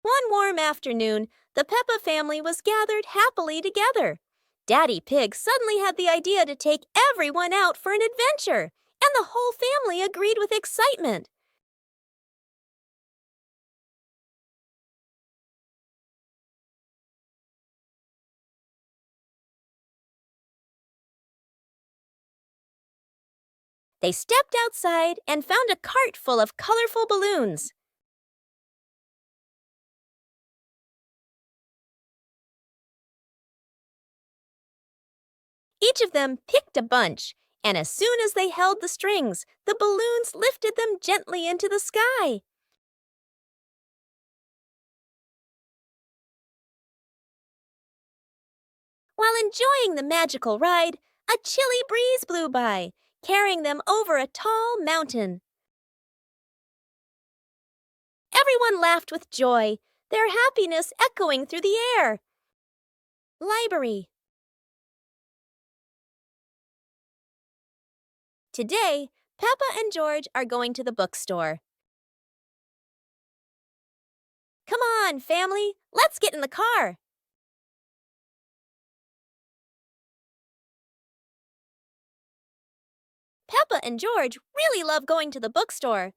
One warm afternoon, the Peppa family was gathered happily together. Daddy Pig suddenly had the idea to take everyone out for an adventure, and the whole family agreed with excitement. They stepped outside and found a cart full of colorful balloons. Each of them picked a bunch, and as soon as they held the strings, the balloons lifted them gently into the sky. While enjoying the magical ride, a chilly breeze blew by, carrying them over a tall mountain. Everyone laughed with joy, their happiness echoing through the air. Library. Today, Peppa and George are going to the bookstore. Come on, family, let's get in the car. Peppa and George really love going to the bookstore.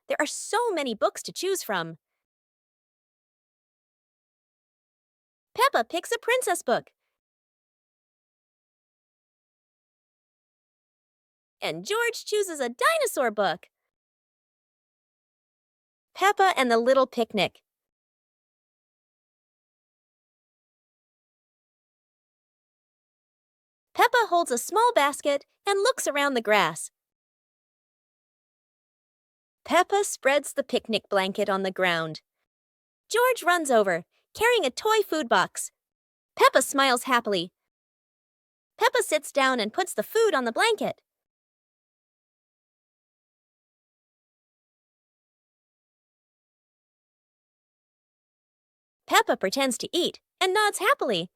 There are so many books to choose from. Peppa picks a princess book. And George chooses a dinosaur book. Peppa and the Little Picnic. Peppa holds a small basket and looks around the grass. Peppa spreads the picnic blanket on the ground. George runs over, carrying a toy food box. Peppa smiles happily. Peppa sits down and puts the food on the blanket. Peppa pretends to eat and nods happily.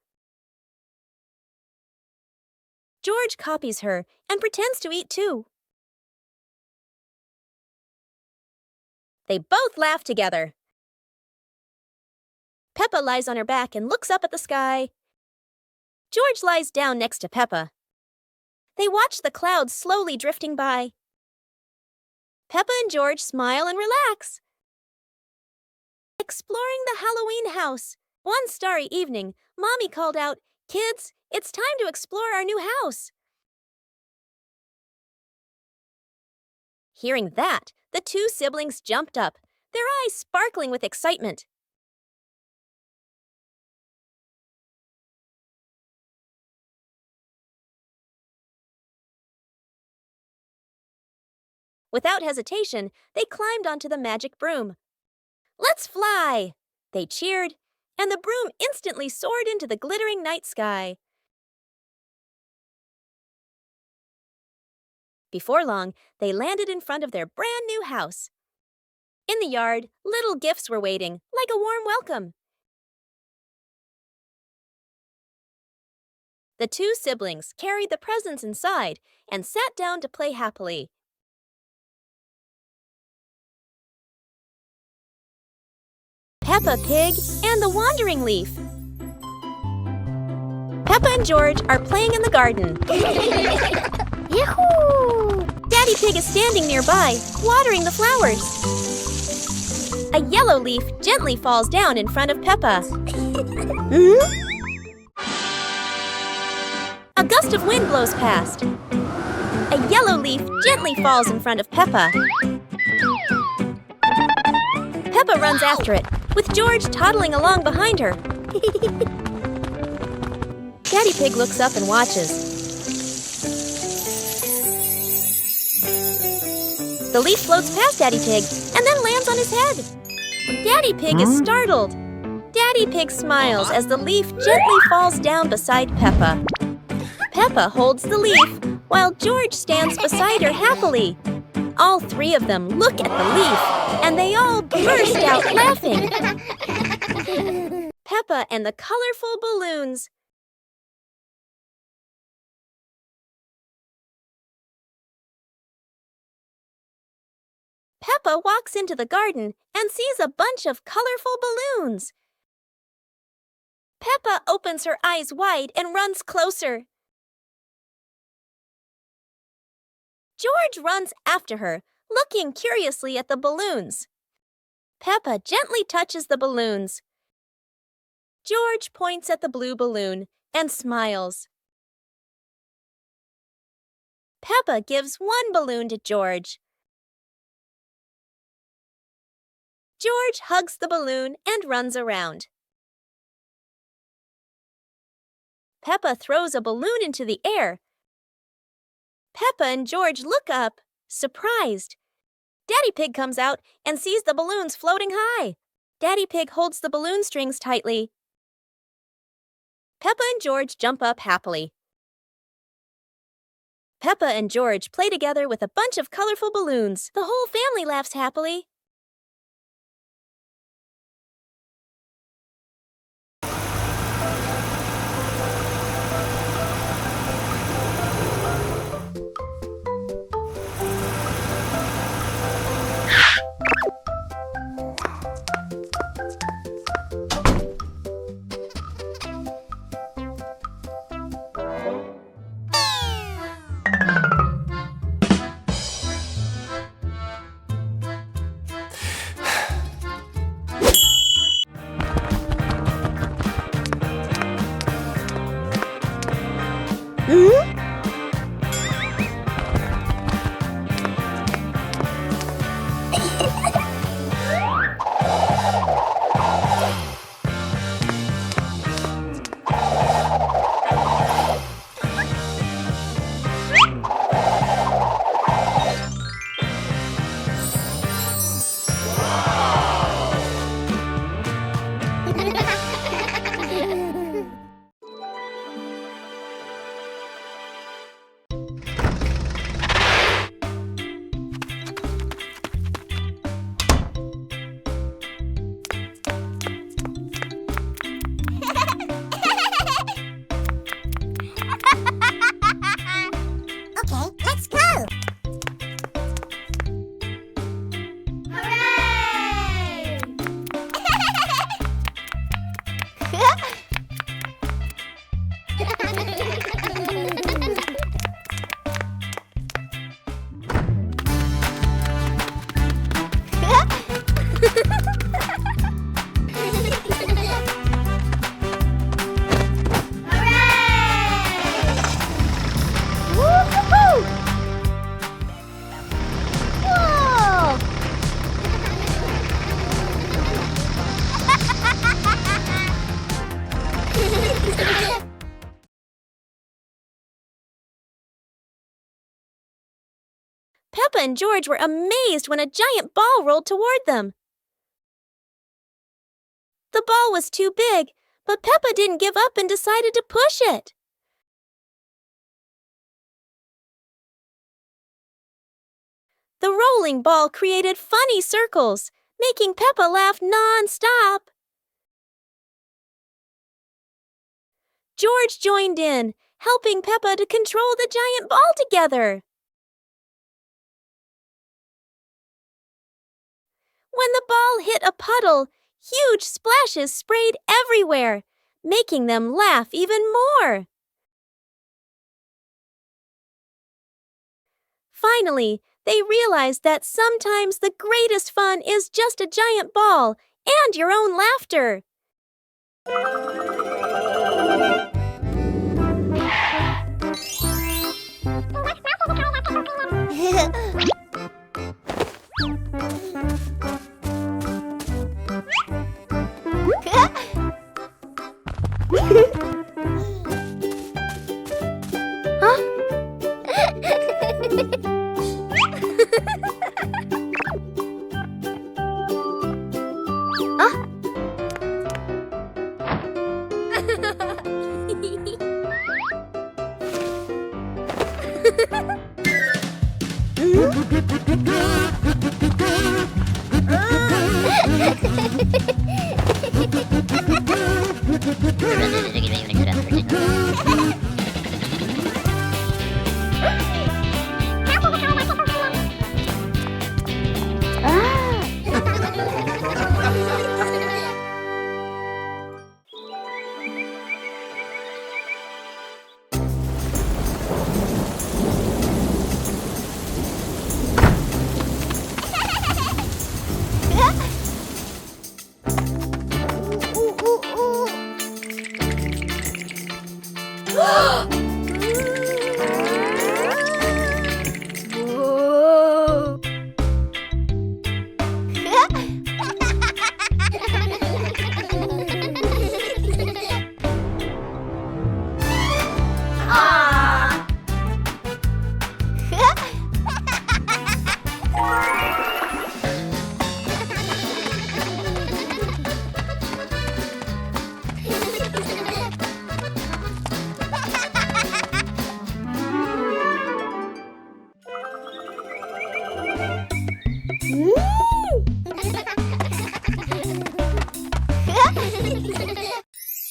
George copies her and pretends to eat too. They both laugh together. Peppa lies on her back and looks up at the sky. George lies down next to Peppa. They watch the clouds slowly drifting by. Peppa and George smile and relax. Exploring the Halloween house. One starry evening, Mommy called out, "Kids, it's time to explore our new house." Hearing that, the two siblings jumped up, their eyes sparkling with excitement. Without hesitation, they climbed onto the magic broom. "Let's fly!" They cheered, and the broom instantly soared into the glittering night sky. Before long, they landed in front of their brand new house. In the yard, little gifts were waiting, like a warm welcome. The two siblings carried the presents inside and sat down to play happily. Peppa Pig and the Wandering Leaf. Peppa and George are playing in the garden. Yahoo! Daddy Pig is standing nearby, watering the flowers. A yellow leaf gently falls down in front of Peppa. A gust of wind blows past. A yellow leaf gently falls in front of Peppa. Peppa runs after it, with George toddling along behind her. Daddy Pig looks up and watches. The leaf floats past Daddy Pig and then lands on his head. Daddy Pig is startled. Daddy Pig smiles as the leaf gently falls down beside Peppa. Peppa holds the leaf, while George stands beside her happily. All three of them look at the leaf, and they all burst out laughing. Peppa and the colorful balloons. Peppa walks into the garden and sees a bunch of colorful balloons. Peppa opens her eyes wide and runs closer. George runs after her, looking curiously at the balloons. Peppa gently touches the balloons. George points at the blue balloon and smiles. Peppa gives one balloon to George. George hugs the balloon and runs around. Peppa throws a balloon into the air. Peppa and George look up, surprised. Daddy Pig comes out and sees the balloons floating high. Daddy Pig holds the balloon strings tightly. Peppa and George jump up happily. Peppa and George play together with a bunch of colorful balloons. The whole family laughs happily. Peppa and George were amazed when a giant ball rolled toward them. The ball was too big, but Peppa didn't give up and decided to push it. The rolling ball created funny circles, making Peppa laugh non-stop. George joined in, helping Peppa to control the giant ball together. When the ball hit a puddle, huge splashes sprayed everywhere, making them laugh even more. Finally, they realized that sometimes the greatest fun is just a giant ball and your own laughter.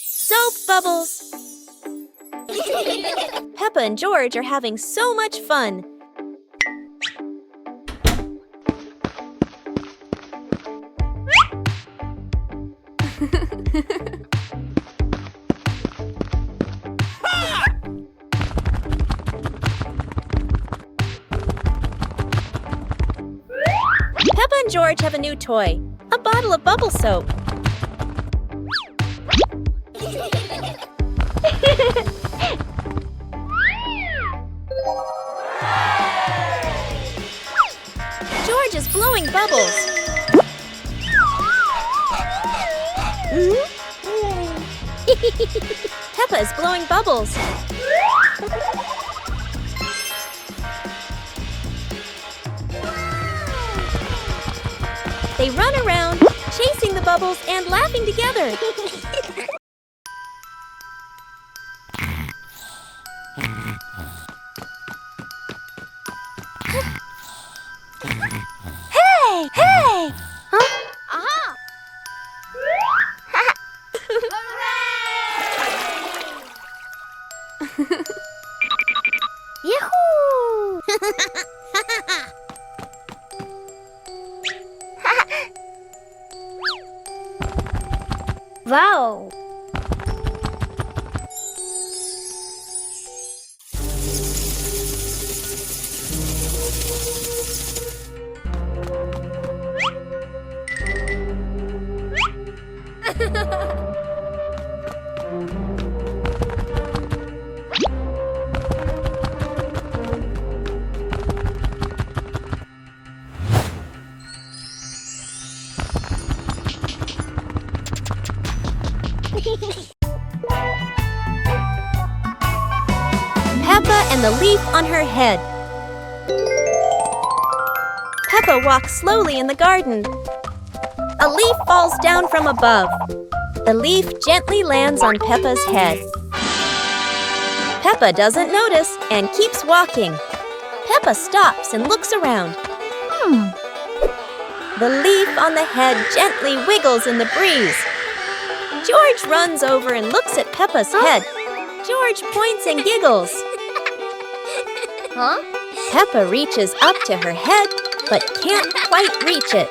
Soap bubbles! Peppa and George are having so much fun. Peppa and George have a new toy, a bottle of bubble soap. George is blowing bubbles. Peppa is blowing bubbles. They run around, chasing the bubbles and laughing together. Hey! Hey! Huh? Aha! Yahoo! Wow! Peppa and the leaf on her head. Peppa walks slowly in the garden. A leaf falls down from above. The leaf gently lands on Peppa's head. Peppa doesn't notice and keeps walking. Peppa stops and looks around. The leaf on the head gently wiggles in the breeze. George runs over and looks at Peppa's head. George points and giggles. Huh? Peppa reaches up to her head, but can't quite reach it.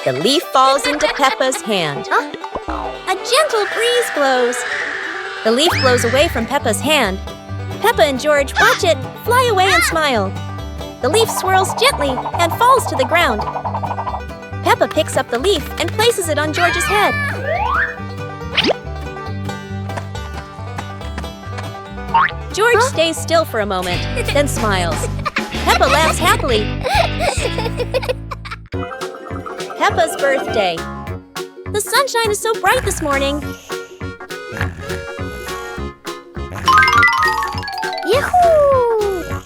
The leaf falls into Peppa's hand. A gentle breeze blows. The leaf blows away from Peppa's hand. Peppa and George watch it fly away and smile. The leaf swirls gently and falls to the ground. Peppa picks up the leaf and places it on George's head. George stays still for a moment, then smiles. Peppa laughs happily. Peppa's birthday. The sunshine is so bright this morning. Yahoo!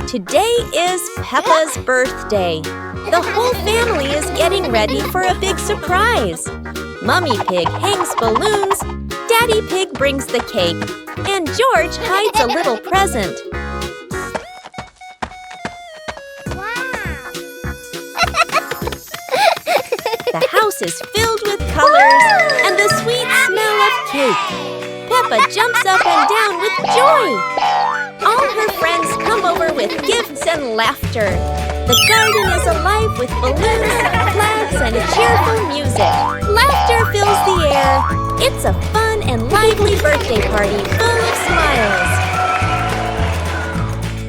Today is Peppa's birthday. The whole family is getting ready for a big surprise. Mummy Pig hangs balloons, Daddy Pig brings the cake, and George hides a little present. house is filled with colors and the sweet smell of cake. Peppa jumps up and down with joy. All her friends come over with gifts and laughter. The garden is alive with balloons, flags, and cheerful music. Laughter fills the air. It's a fun and lively birthday party full of smiles.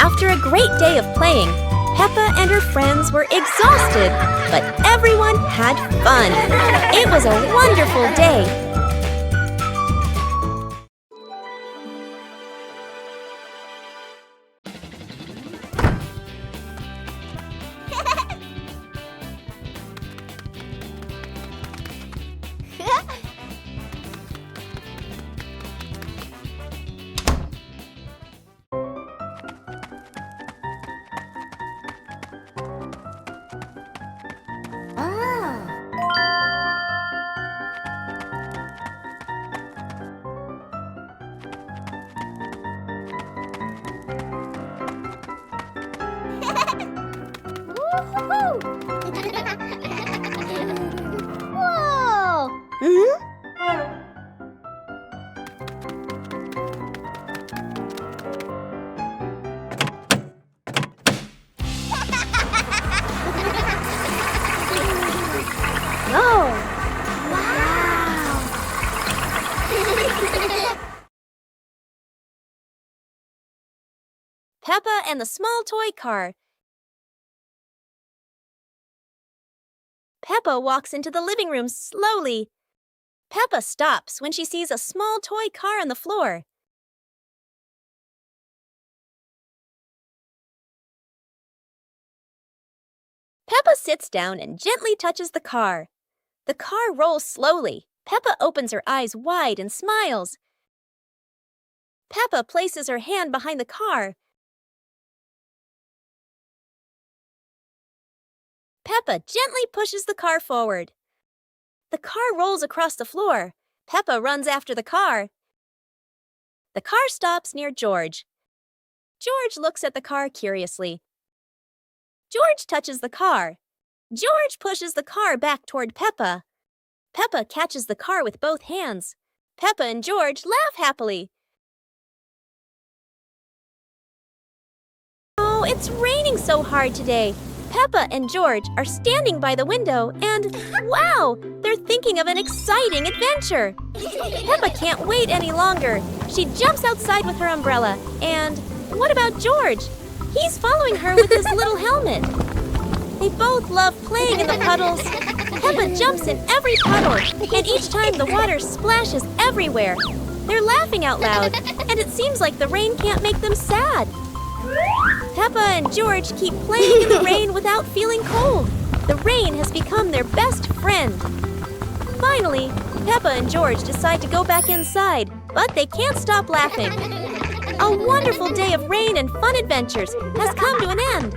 After a great day of playing, Peppa and her friends were exhausted, but everyone had fun. It was a wonderful day. Whoa! Oh! Wow! Peppa and the small toy car. Peppa walks into the living room slowly. Peppa stops when she sees a small toy car on the floor. Peppa sits down and gently touches the car. The car rolls slowly. Peppa opens her eyes wide and smiles. Peppa places her hand behind the car. Peppa gently pushes the car forward. The car rolls across the floor. Peppa runs after the car. The car stops near George. George looks at the car curiously. George touches the car. George pushes the car back toward Peppa. Peppa catches the car with both hands. Peppa and George laugh happily. Oh, it's raining so hard today. Peppa and George are standing by the window and, wow, they're thinking of an exciting adventure. Peppa can't wait any longer. She jumps outside with her umbrella. And what about George? He's following her with his little helmet. They both love playing in the puddles. Peppa jumps in every puddle, and each time the water splashes everywhere. They're laughing out loud, and it seems like the rain can't make them sad. Peppa and George keep playing in the rain without feeling cold. The rain has become their best friend. Finally, Peppa and George decide to go back inside, but they can't stop laughing. A wonderful day of rain and fun adventures has come to an end.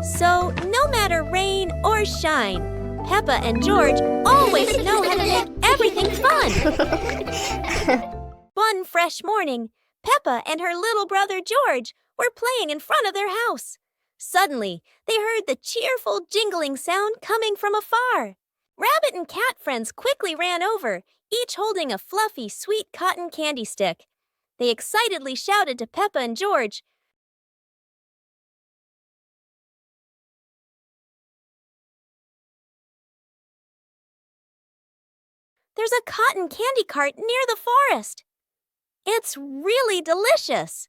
So, no matter rain or shine, Peppa and George always know how to make everything fun. One fresh morning, Peppa and her little brother George were playing in front of their house. Suddenly, they heard the cheerful jingling sound coming from afar. Rabbit and cat friends quickly ran over, each holding a fluffy, sweet cotton candy stick. They excitedly shouted to Peppa and George, "There's a cotton candy cart near the forest. It's really delicious."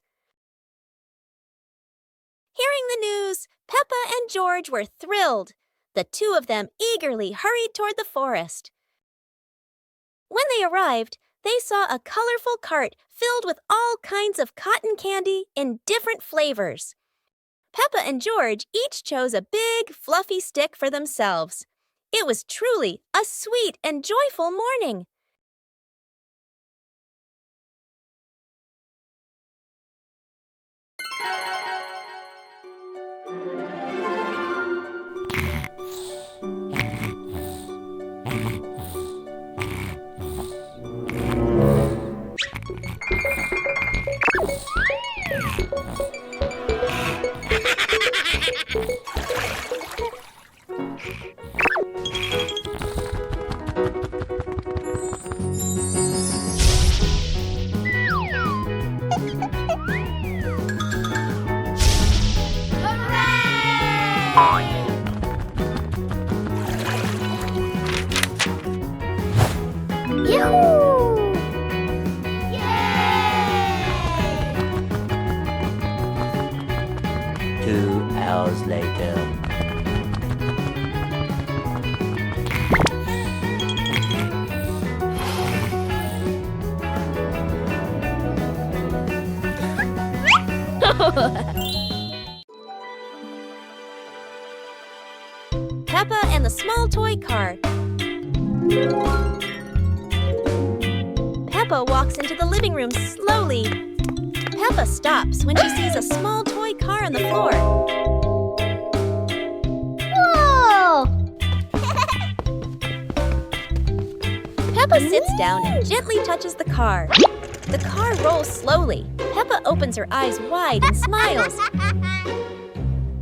Hearing the news, Peppa and George were thrilled. The two of them eagerly hurried toward the forest. When they arrived, they saw a colorful cart filled with all kinds of cotton candy in different flavors. Peppa and George each chose a big, fluffy stick for themselves. It was truly a sweet and joyful morning. Yoo-hoo! 2 hours later. Peppa and the small toy car. Peppa walks into the living room slowly. Peppa stops when she sees a small toy car on the floor. Whoa! Peppa sits down and gently touches the car. The car rolls slowly. Peppa opens her eyes wide and smiles.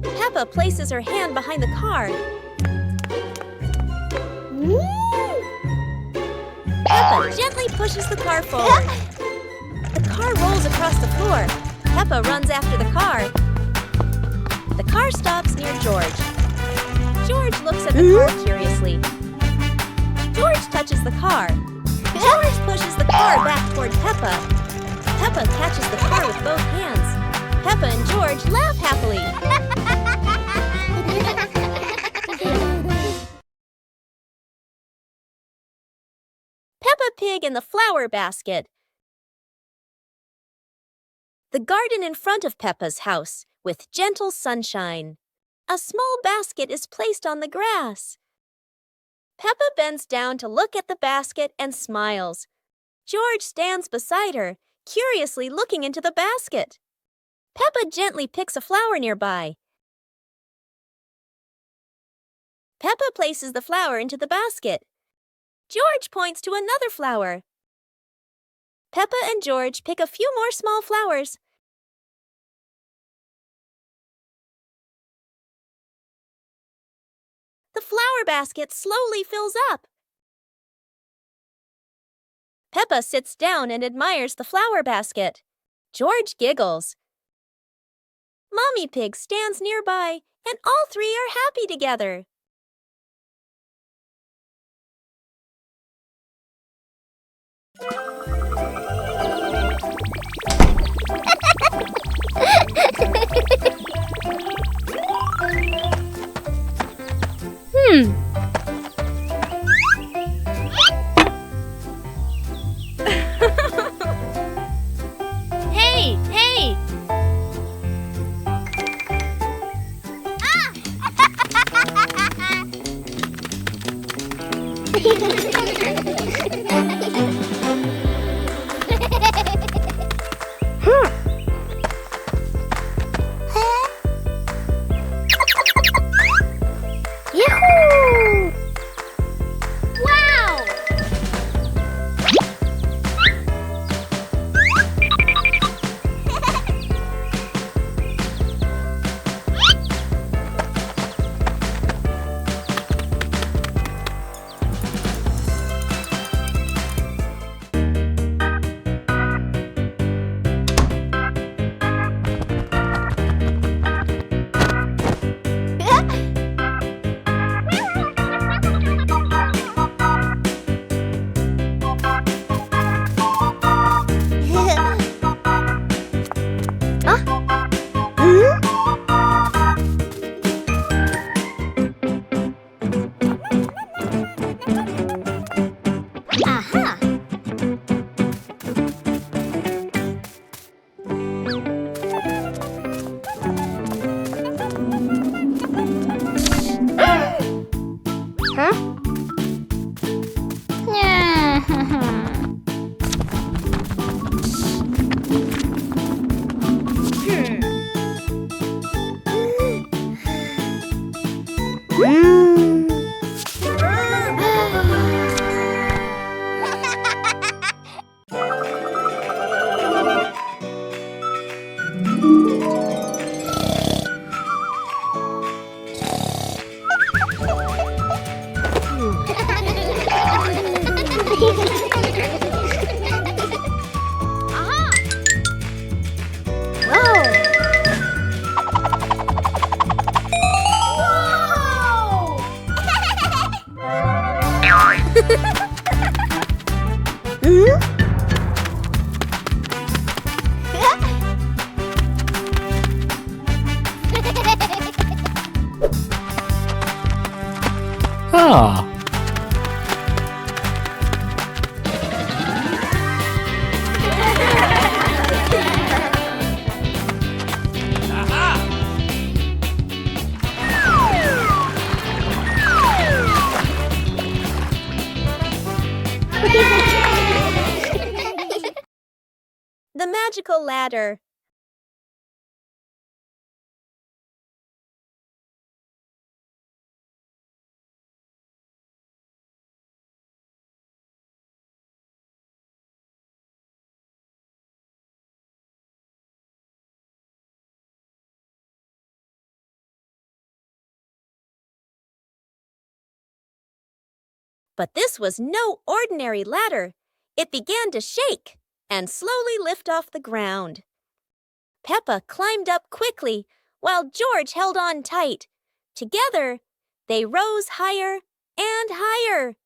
Peppa places her hand behind the car. Peppa gently pushes the car forward. The car rolls across the floor. Peppa runs after the car. The car stops near George. George looks at the car curiously. George touches the car. George pushes the car back toward Peppa. Peppa catches the car with both hands. Peppa and George laugh happily. Peppa Pig in the flower basket. The garden in front of Peppa's house, with gentle sunshine. A small basket is placed on the grass. Peppa bends down to look at the basket and smiles. George stands beside her, curiously looking into the basket. Peppa gently picks a flower nearby. Peppa places the flower into the basket. George points to another flower. Peppa and George pick a few more small flowers. The flower basket slowly fills up. Peppa sits down and admires the flower basket. George giggles. Mommy Pig stands nearby, and all three are happy together. Hey, hey! Yahoo! Wow! Aha! Huh? Whoa! Ah. The magical ladder. But this was no ordinary ladder. It began to shake and slowly lift off the ground. Peppa climbed up quickly, while George held on tight. Together, they rose higher and higher.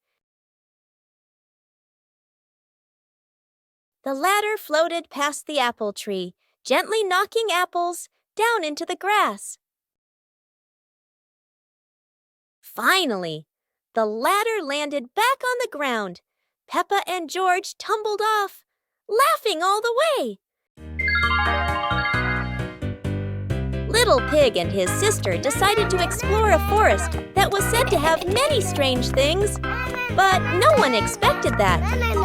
The ladder floated past the apple tree, gently knocking apples down into the grass. Finally, the ladder landed back on the ground. Peppa and George tumbled off, laughing all the way. Little Pig and his sister decided to explore a forest that was said to have many strange things, but no one expected that.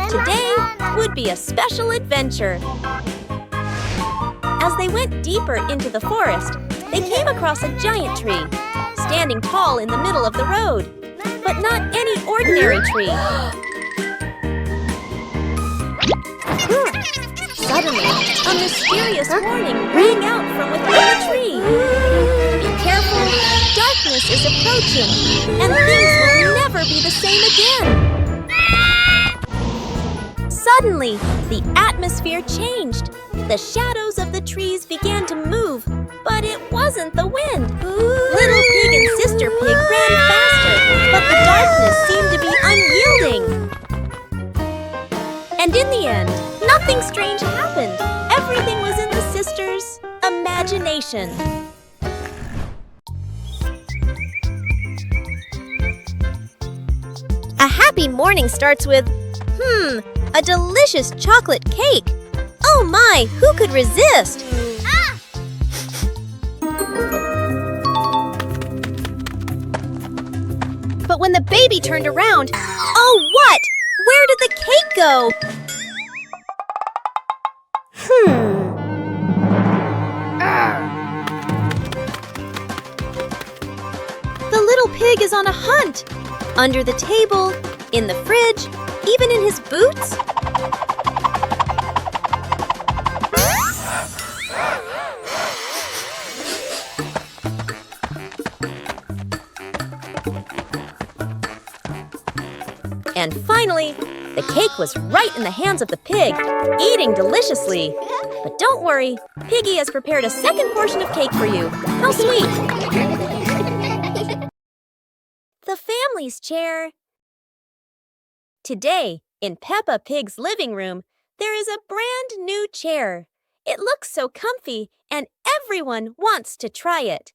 Today would be a special adventure. As they went deeper into the forest, they came across a giant tree, standing tall in the middle of the road. But not any ordinary tree. Suddenly, a mysterious warning rang out from within the tree. Be careful, darkness is approaching, and things will never be the same again. Suddenly, the atmosphere changed. The shadows of the trees began to move, but it wasn't the wind. Little Pig and Sister Pig ran faster, but the darkness seemed to be unyielding. And in the end, nothing strange happened. Everything was in the sisters' imagination. A happy morning starts with, a delicious chocolate cake. Oh my, who could resist? But when the baby turned around, oh what? Where did the cake go? The little pig is on a hunt. Under the table, in the fridge, even in his boots. And finally, the cake was right in the hands of the pig, eating deliciously. But don't worry, Piggy has prepared a second portion of cake for you. How sweet! The family's chair. Today, in Peppa Pig's living room, there is a brand new chair. It looks so comfy, and everyone wants to try it.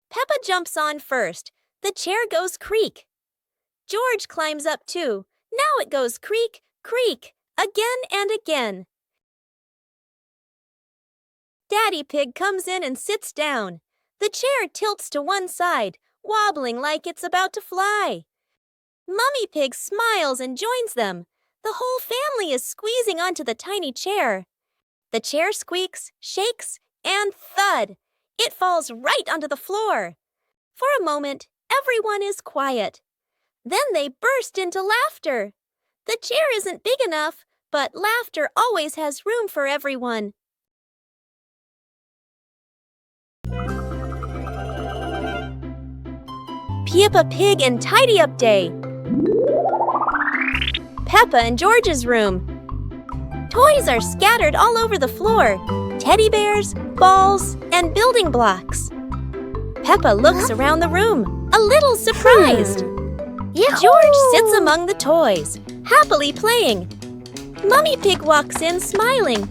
Peppa jumps on first. The chair goes creak. George climbs up too. Now it goes creak, creak, again and again. Daddy Pig comes in and sits down. The chair tilts to one side, wobbling like it's about to fly. Mummy Pig smiles and joins them. The whole family is squeezing onto the tiny chair. The chair squeaks, shakes, and thud. It falls right onto the floor. For a moment, everyone is quiet. Then they burst into laughter. The chair isn't big enough, but laughter always has room for everyone. Peppa Pig and Tidy Up Day. Peppa and George's room. Toys are scattered all over the floor. Teddy bears, balls, and building blocks. Peppa looks around the room, a little surprised. Yahoo! George sits among the toys, happily playing. Mummy Pig walks in smiling.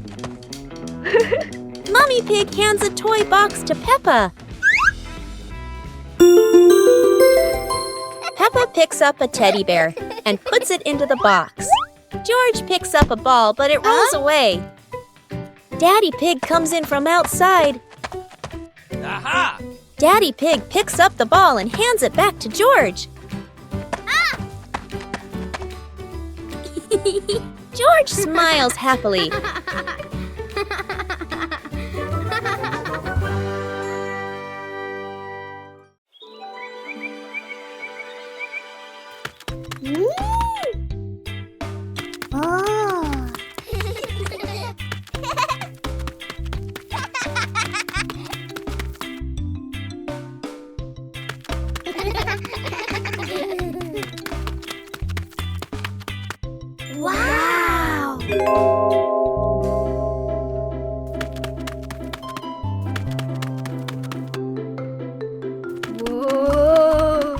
Mummy Pig hands a toy box to Peppa. Peppa picks up a teddy bear and puts it into the box. George picks up a ball, but it rolls away. Daddy Pig comes in from outside. Aha! Daddy Pig picks up the ball and hands it back to George. George smiles happily. Wow! Whoa!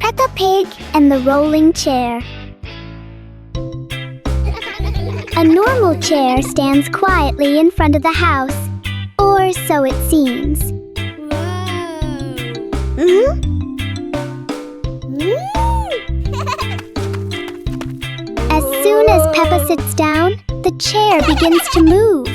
Peppa Pig and the rolling chair. A normal chair stands quietly in front of the house, or so it seems. As soon as Peppa sits down, the chair begins to move.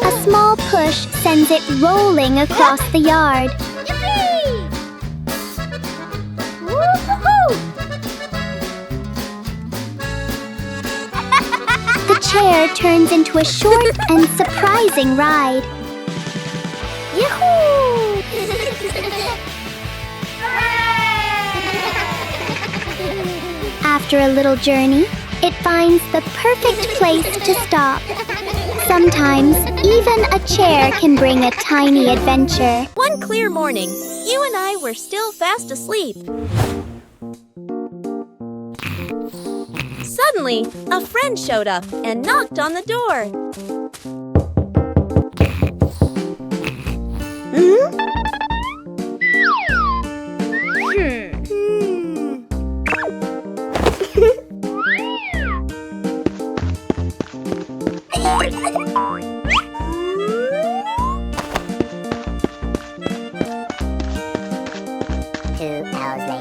A small push sends it rolling across the yard. The chair turns into a short and surprising ride. Yahoo! After a little journey, it finds the perfect place to stop. Sometimes, even a chair can bring a tiny adventure. One clear morning, you and I were still fast asleep. Suddenly, a friend showed up and knocked on the door.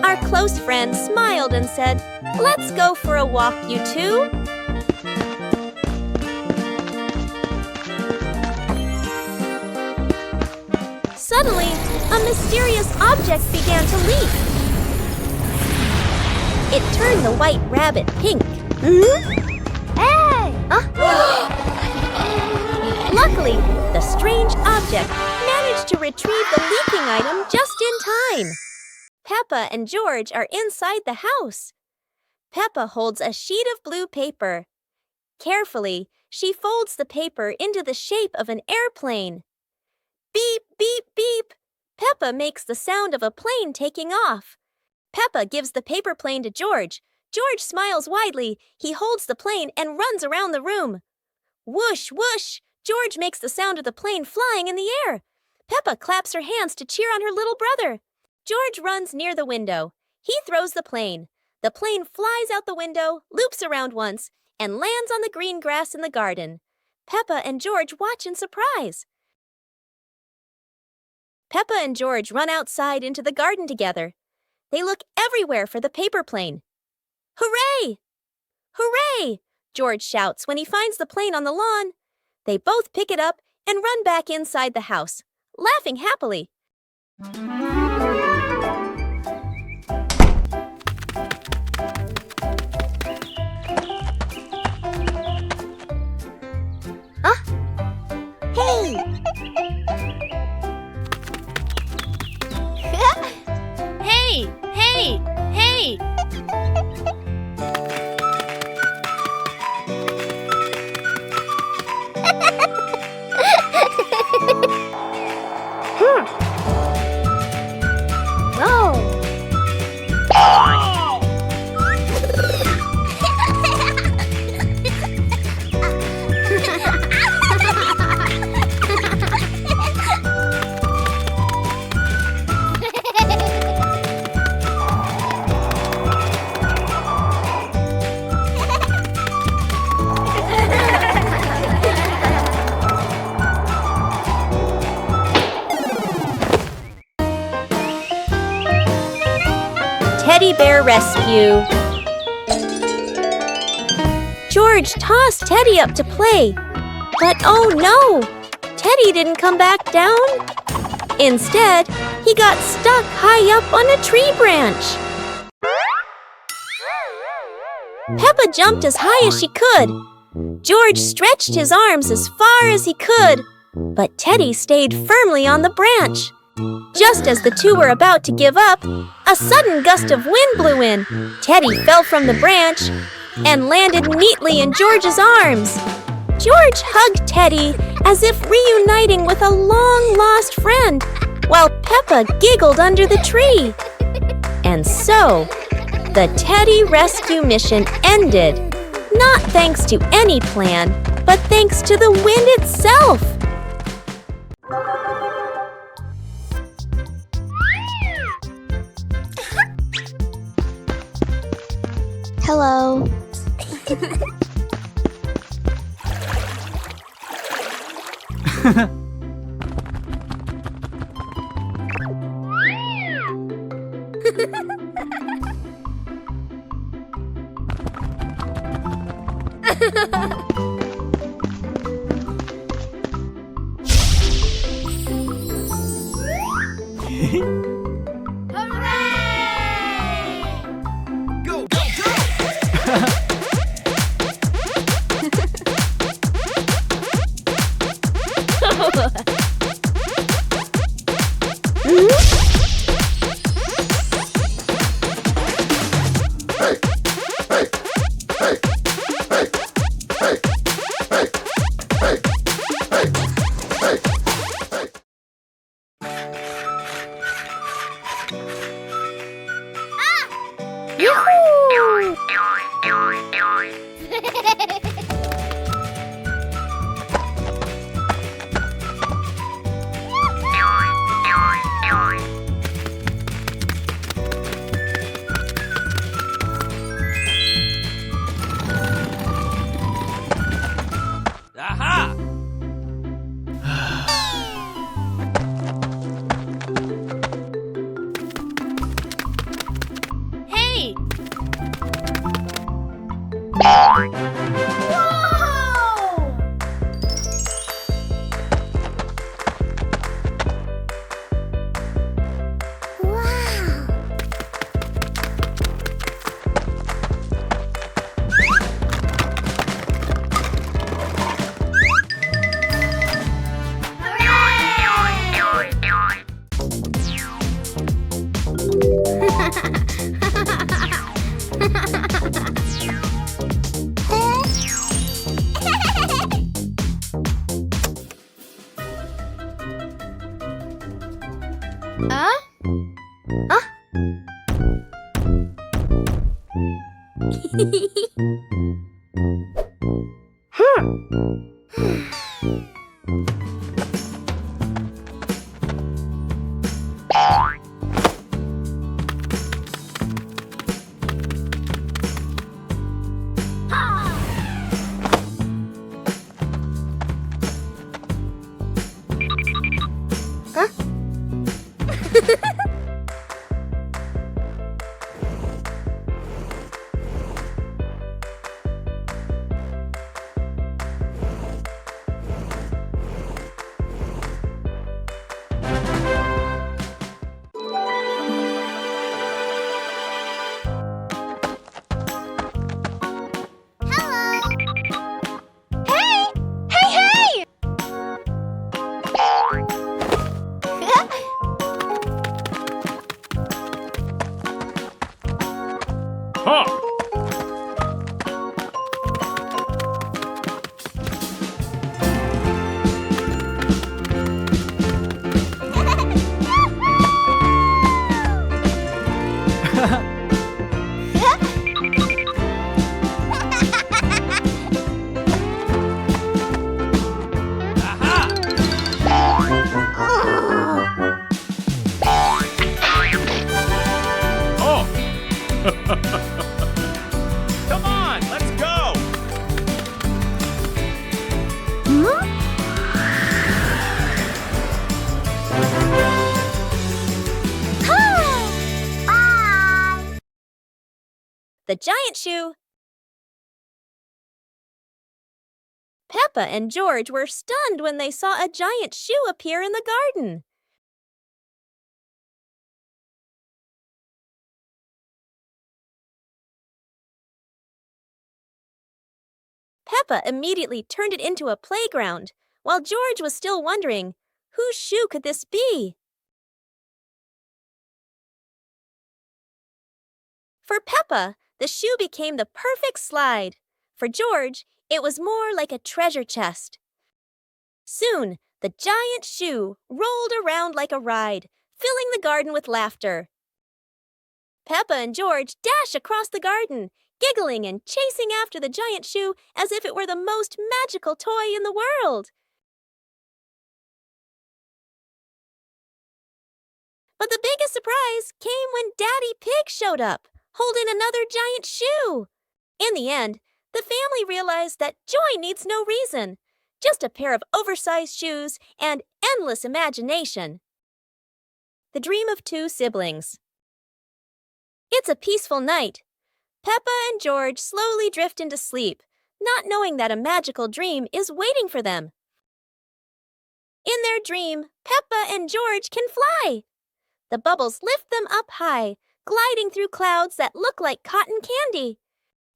Our close friend smiled and said, "Let's go for a walk, you two." Suddenly, a mysterious object began to leap. It turned the white rabbit pink. Hey! Luckily, the strange object managed to retrieve the leaking item just in time. Peppa and George are inside the house. Peppa holds a sheet of blue paper. Carefully, she folds the paper into the shape of an airplane. Beep, beep, beep. Peppa makes the sound of a plane taking off. Peppa gives the paper plane to George. George smiles widely. He holds the plane and runs around the room. Whoosh, whoosh. George makes the sound of the plane flying in the air. Peppa claps her hands to cheer on her little brother. George runs near the window. He throws the plane. The plane flies out the window, loops around once, and lands on the green grass in the garden. Peppa and George watch in surprise. Peppa and George run outside into the garden together. They look everywhere for the paper plane. Hooray! Hooray! George shouts when he finds the plane on the lawn. They both pick it up and run back inside the house, laughing happily. rescue! George tossed Teddy up to play, but oh no! Teddy didn't come back down. Instead, he got stuck high up on a tree branch. Peppa jumped as high as she could. George stretched his arms as far as he could, but Teddy stayed firmly on the branch. Just as the two were about to give up, a sudden gust of wind blew in. Teddy fell from the branch and landed neatly in George's arms. George hugged Teddy as if reuniting with a long-lost friend, while Peppa giggled under the tree. And so, the Teddy rescue mission ended, not thanks to any plan, but thanks to the wind itself. Hello. Go, go, go! Aha! Hey! the giant shoe. Peppa and George were stunned when they saw a giant shoe appear in the garden. Peppa immediately turned it into a playground, while George was still wondering, whose shoe could this be? For Peppa, the shoe became the perfect slide. For George, it was more like a treasure chest. Soon, the giant shoe rolled around like a ride, filling the garden with laughter. Peppa and George dash across the garden, giggling and chasing after the giant shoe as if it were the most magical toy in the world. But the biggest surprise came when Daddy Pig showed up, holding another giant shoe. In the end, the family realized that joy needs no reason, just a pair of oversized shoes and endless imagination. The Dream of Two Siblings. It's a peaceful night. Peppa and George slowly drift into sleep, not knowing that a magical dream is waiting for them. In their dream, Peppa and George can fly. The bubbles lift them up high, gliding through clouds that look like cotton candy.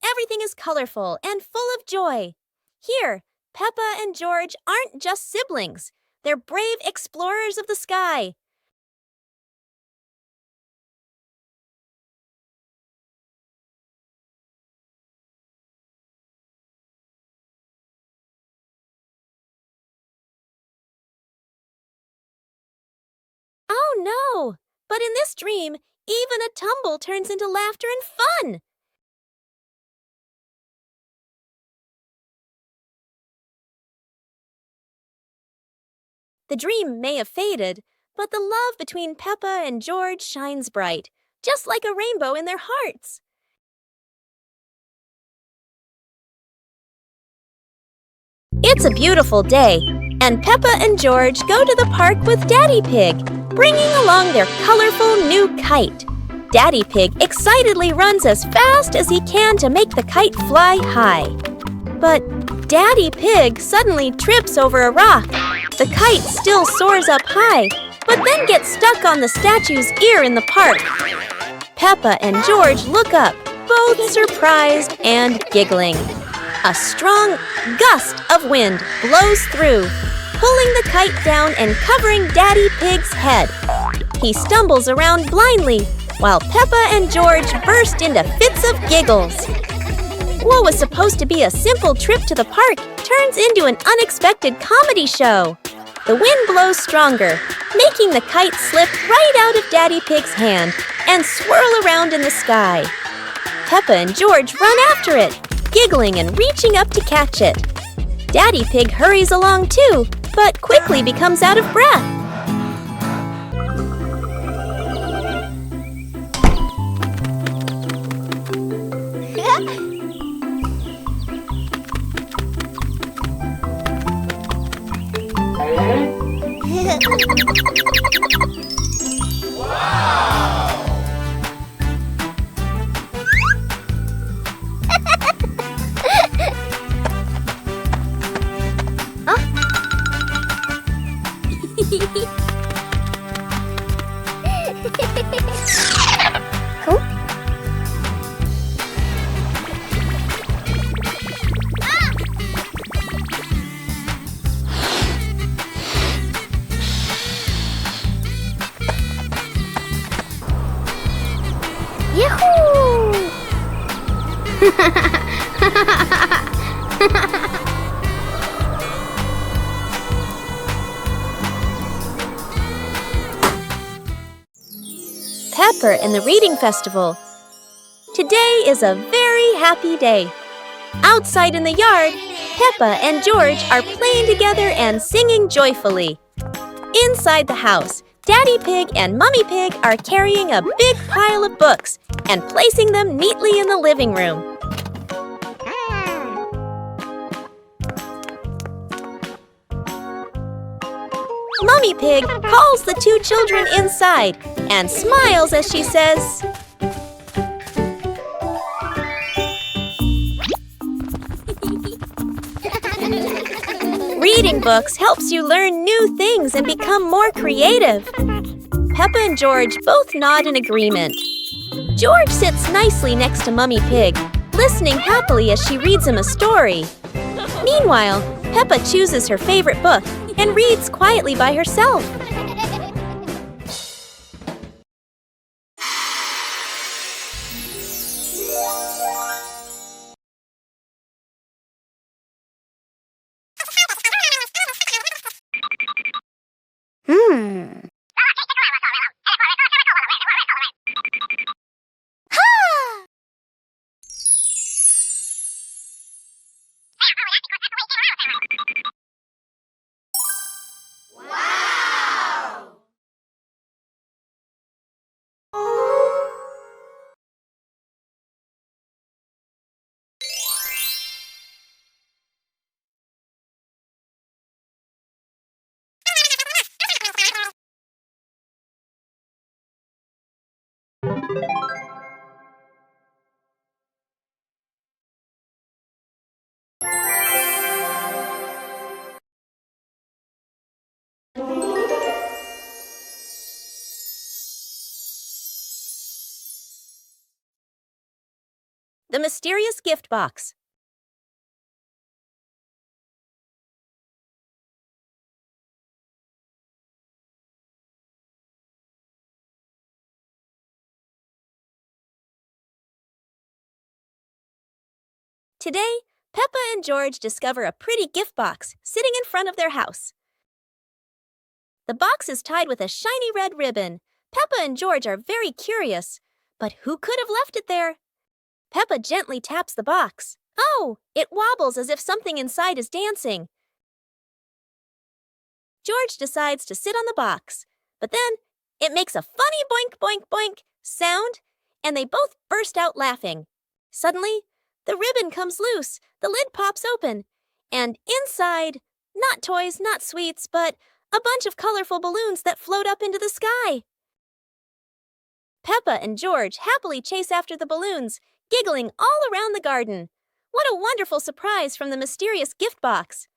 Everything is colorful and full of joy. Here, Peppa and George aren't just siblings. They're brave explorers of the sky. Oh no! But in this dream, even a tumble turns into laughter and fun. The dream may have faded, but the love between Peppa and George shines bright, just like a rainbow in their hearts. It's a beautiful day, and Peppa and George go to the park with Daddy Pig, bringing along their colorful new kite. Daddy Pig excitedly runs as fast as he can to make the kite fly high. But Daddy Pig suddenly trips over a rock. The kite still soars up high, but then gets stuck on the statue's ear in the park. Peppa and George look up, both surprised and giggling. A strong gust of wind blows through, pulling the kite down and covering Daddy Pig's head. He stumbles around blindly, while Peppa and George burst into fits of giggles. What was supposed to be a simple trip to the park turns into an unexpected comedy show. The wind blows stronger, making the kite slip right out of Daddy Pig's hand and swirl around in the sky. Peppa and George run after it, giggling and reaching up to catch it. Daddy Pig hurries along too, but quickly becomes out of breath. Cool. Yahoo! Pepper and the Reading Festival. Today is a very happy day. Outside in the yard, Peppa and George are playing together and singing joyfully. Inside the house, Daddy Pig and Mummy Pig are carrying a big pile of books and placing them neatly in the living room. Mummy Pig calls the two children inside and smiles as she says, Reading books helps you learn new things and become more creative. Peppa and George both nod in agreement. George sits nicely next to Mummy Pig, listening happily as she reads him a story. Meanwhile, Peppa chooses her favorite book and reads quietly by herself. The Mysterious Gift Box. Today, Peppa and George discover a pretty gift box sitting in front of their house. The box is tied with a shiny red ribbon. Peppa and George are very curious, but who could have left it there? Peppa gently taps the box. Oh, it wobbles as if something inside is dancing. George decides to sit on the box, but then it makes a funny boink, boink, boink sound, and they both burst out laughing. Suddenly, the ribbon comes loose, the lid pops open, and inside, not toys, not sweets, but a bunch of colorful balloons that float up into the sky. Peppa and George happily chase after the balloons, giggling all around the garden. What a wonderful surprise from the mysterious gift box.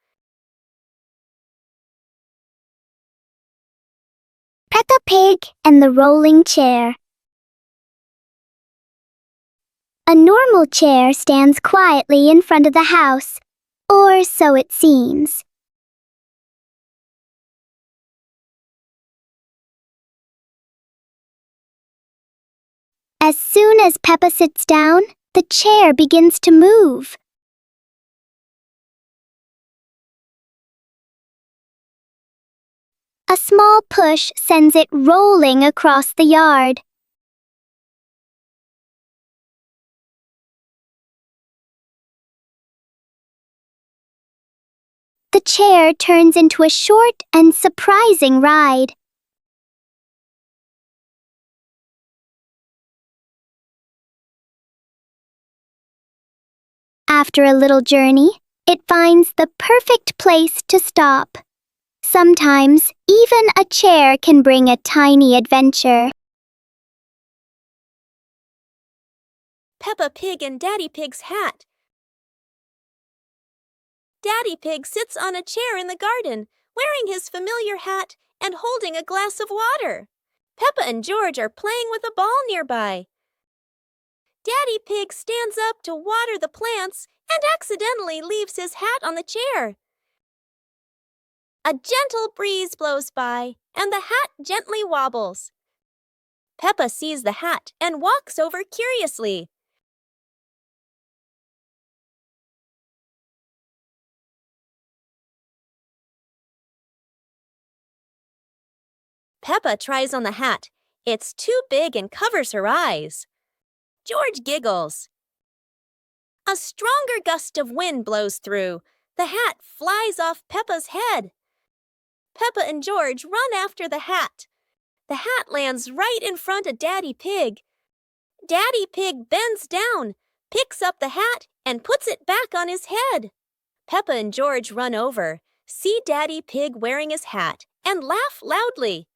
Peppa Pig and the rolling chair. A normal chair stands quietly in front of the house, or so it seems. As soon as Peppa sits down, the chair begins to move. A small push sends it rolling across the yard. The chair turns into a short and surprising ride. After a little journey, it finds the perfect place to stop. Sometimes, even a chair can bring a tiny adventure. Peppa Pig and Daddy Pig's hat. Daddy Pig sits on a chair in the garden, wearing his familiar hat and holding a glass of water. Peppa and George are playing with a ball nearby. Daddy Pig stands up to water the plants and accidentally leaves his hat on the chair. A gentle breeze blows by, and the hat gently wobbles. Peppa sees the hat and walks over curiously. Peppa tries on the hat. It's too big and covers her eyes. George giggles. A stronger gust of wind blows through. The hat flies off Peppa's head. Peppa and George run after the hat. The hat lands right in front of Daddy Pig. Daddy Pig bends down, picks up the hat, and puts it back on his head. Peppa and George run over, see Daddy Pig wearing his hat, and laugh loudly.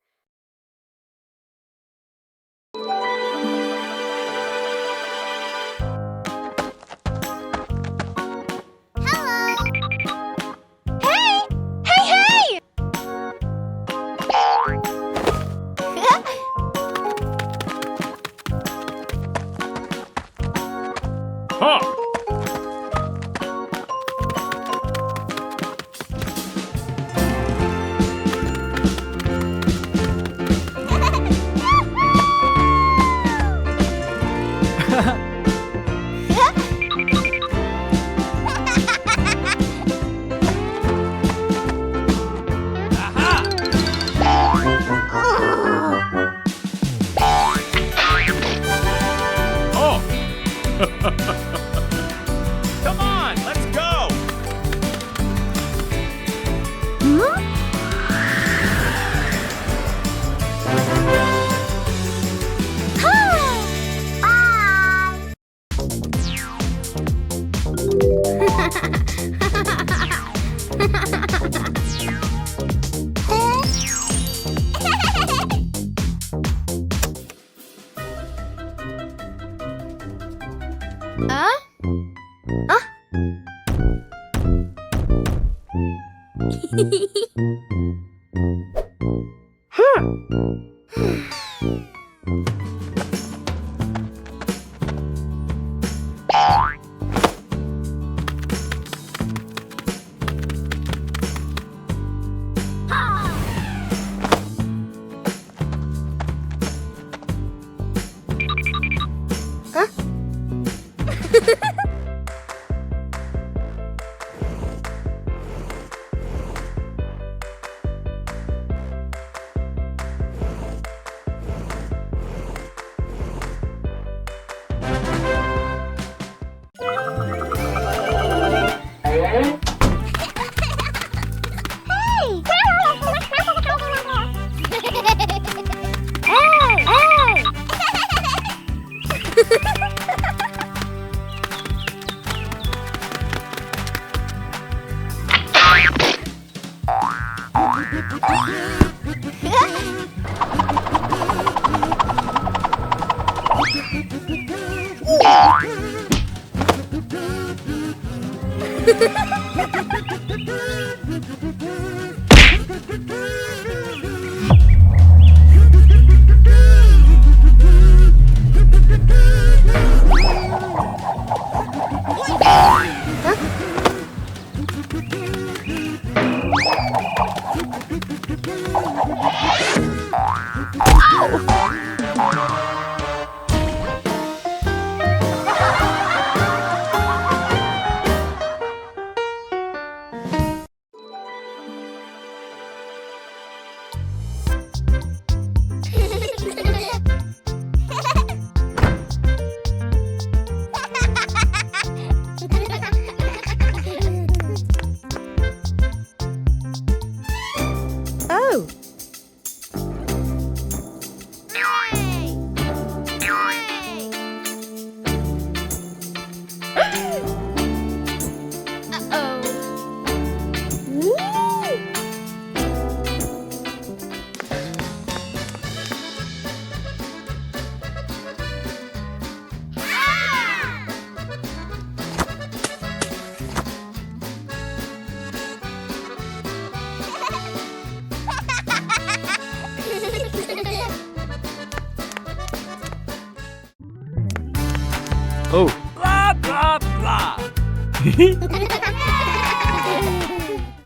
Oh. Blah, blah, blah.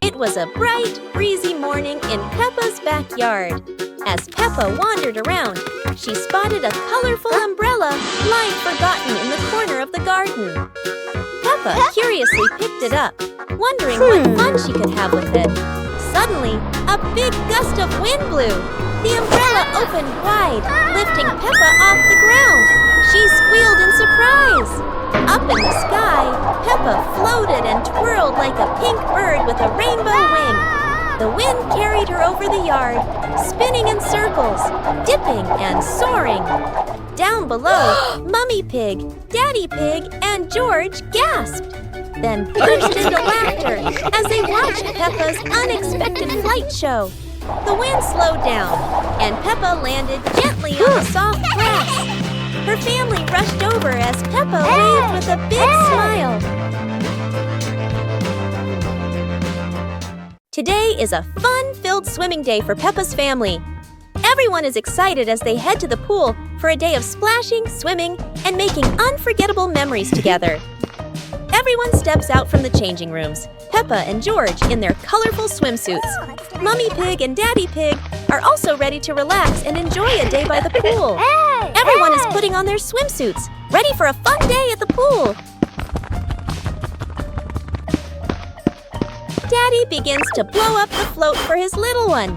It was a bright, breezy morning in Peppa's backyard. As Peppa wandered around, she spotted a colorful umbrella lying forgotten in the corner of the garden. Peppa curiously picked it up, wondering what fun she could have with it. Suddenly, a big gust of wind blew. The umbrella opened wide, lifting Peppa off the ground. She squealed in surprise. Up in the sky, Peppa floated and twirled like a pink bird with a rainbow wing. The wind carried her over the yard, spinning in circles, dipping and soaring. Down below, Mummy Pig, Daddy Pig, and George gasped, then burst into laughter as they watched Peppa's unexpected flight show. The wind slowed down, and Peppa landed gently on the soft grass. Her family rushed over as Peppa waved with a big smile. Today is a fun-filled swimming day for Peppa's family. Everyone is excited as they head to the pool for a day of splashing, swimming, and making unforgettable memories together. Everyone steps out from the changing rooms, Peppa and George in their colorful swimsuits. Mummy Pig and Daddy Pig are also ready to relax and enjoy a day by the pool. Everyone is putting on their swimsuits, ready for a fun day at the pool. Daddy begins to blow up the float for his little one.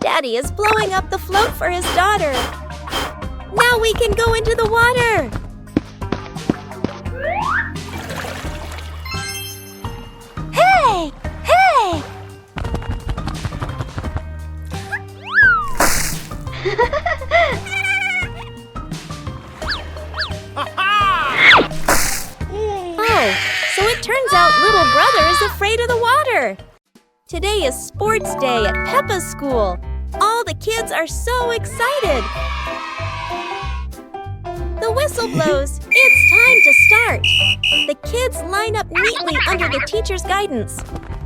Daddy is blowing up the float for his daughter. Now we can go into the water. Hey! Hey! Ha ha! afraid of the water. Today is sports day at Peppa's school. All the kids are so excited. The whistle blows. It's time to start. The kids line up neatly under the teacher's guidance.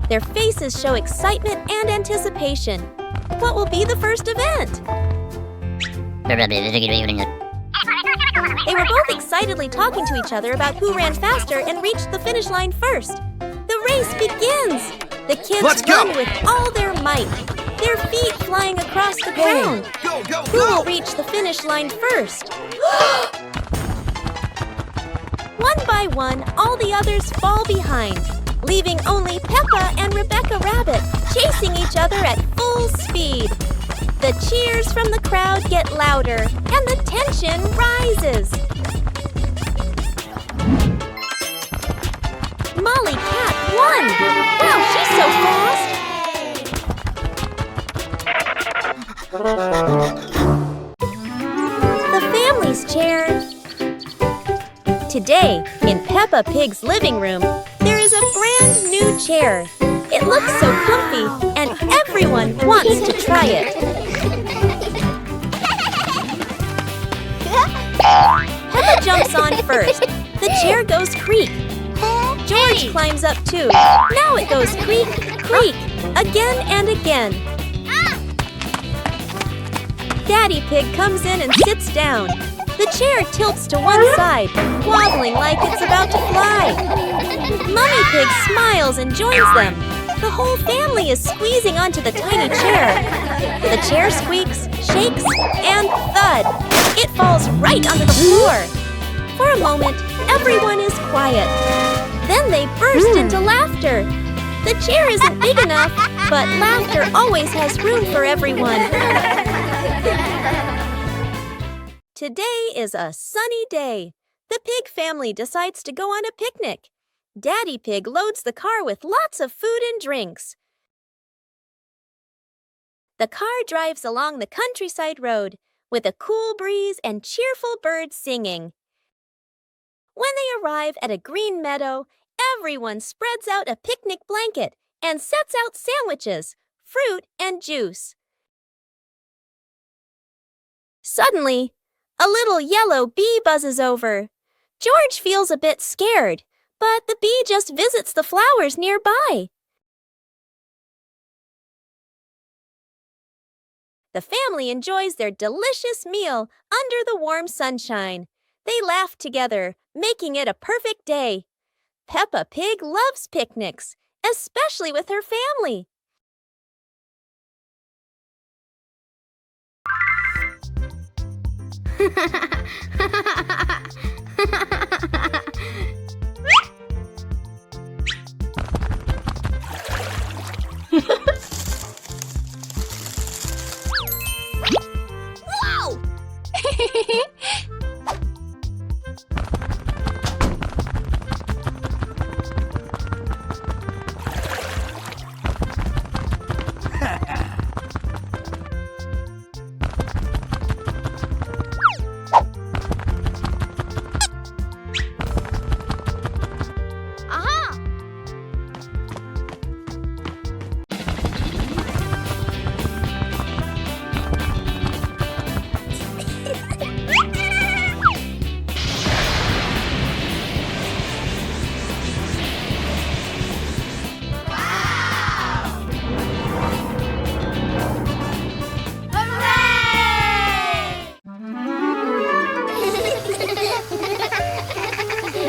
Their faces show excitement and anticipation. What will be the first event? They were both excitedly talking to each other about who ran faster and reached the finish line first. The race begins. The kids run with all their might, their feet flying across the ground. Who will reach the finish line first? One by one, all the others fall behind, leaving only Peppa and Rebecca Rabbit chasing each other at full speed. The cheers from the crowd get louder, and the tension rises. Molly Cat won! Wow, she's so fast! The family's chair. Today, in Peppa Pig's living room, there is a brand new chair. It looks so comfy, and everyone wants to try it. Peppa jumps on first. The chair goes creak. George climbs up too. Now it goes creak, creak, again and again. Daddy Pig comes in and sits down. The chair tilts to one side, wobbling like it's about to fly. Mummy Pig smiles and joins them. The whole family is squeezing onto the tiny chair. The chair squeaks, shakes, and thud. It falls right onto the floor. For a moment, everyone is quiet. Then they burst into laughter. The chair isn't big enough, but laughter always has room for everyone. Today is a sunny day. The Pig family decides to go on a picnic. Daddy Pig loads the car with lots of food and drinks. The car drives along the countryside road with a cool breeze and cheerful birds singing. When they arrive at a green meadow, everyone spreads out a picnic blanket and sets out sandwiches, fruit, and juice. Suddenly, a little yellow bee buzzes over. George feels a bit scared, but the bee just visits the flowers nearby. The family enjoys their delicious meal under the warm sunshine. They laugh together, making it a perfect day. Peppa Pig loves picnics, especially with her family. Whoa!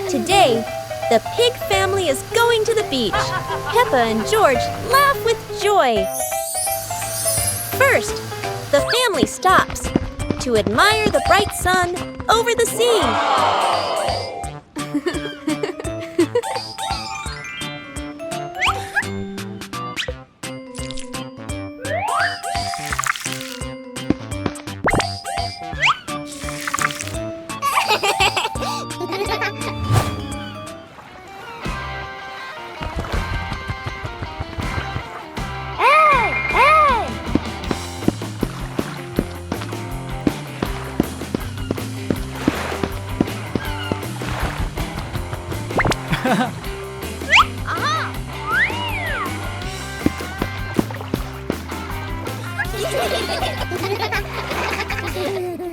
Today, the Pig family is going to the beach. Peppa and George laugh with joy. First, the family stops to admire the bright sun over the sea.